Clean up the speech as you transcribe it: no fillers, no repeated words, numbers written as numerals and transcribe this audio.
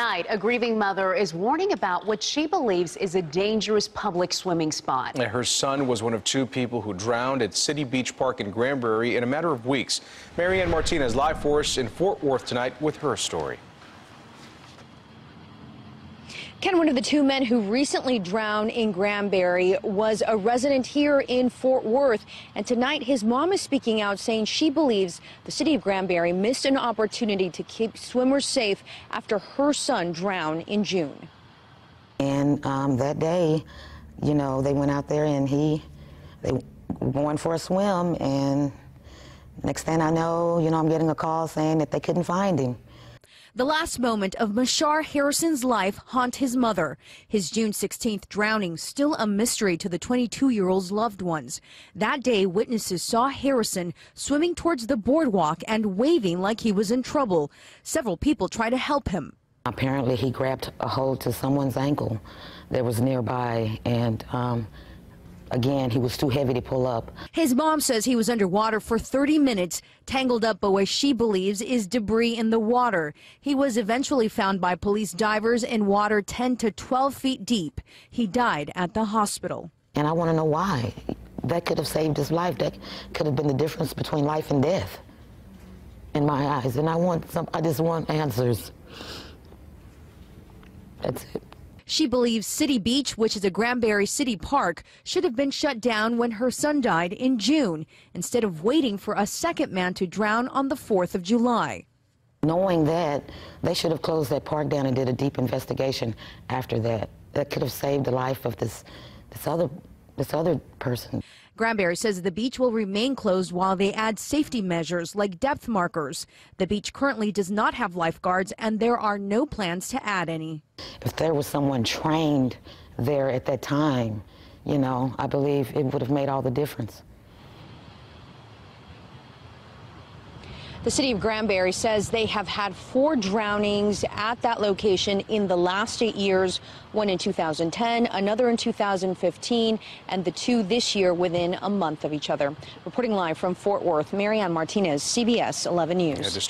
Tonight, a grieving mother is warning about what she believes is a dangerous public swimming spot. Her son was one of two people who drowned at City Beach Park in Granbury in a matter of weeks. Marianne Martinez live for us in Fort Worth tonight with her story. Ken, one of the two men who recently drowned in Granbury was a resident here in Fort Worth. And tonight, his mom is speaking out, saying she believes the city of Granbury missed an opportunity to keep swimmers safe after her son drowned in June. And that day, you know, they went out there and they were going for a swim. And next thing I know, I'm getting a call saying that they couldn't find him. The last moment of Mashar Harrison's life haunt his mother. His June 16th drowning still a mystery to the 22-year-old's loved ones. That day, witnesses saw Harrison swimming towards the boardwalk and waving like he was in trouble. Several people tried to help him. Apparently, he grabbed a hold to someone's ankle that was nearby, and again, he was too heavy to pull up. His mom says he was underwater for 30 minutes, tangled up by what she believes is debris in the water. He was eventually found by police divers in water 10 to 12 feet deep. He died at the hospital. And I want to know why. That could have saved his life. That could have been the difference between life and death in my eyes. And I just want answers. That's it. She believes City Beach, which is a Granbury city park, should have been shut down when her son died in June, instead of waiting for a second man to drown on the 4th of July. Knowing that, they should have closed that park down and did a deep investigation after that. That could have saved the life of this other person. Granbury says the beach will remain closed while they add safety measures like depth markers. The beach currently does not have lifeguards, and there are no plans to add any. If there was someone trained there at that time, I believe it would have made all the difference. The city of Granbury says they have had 4 drownings at that location in the last 8 years, one in 2010, another in 2015, and the 2 this year within a month of each other. Reporting live from Fort Worth, Marianne Martinez, CBS 11 News.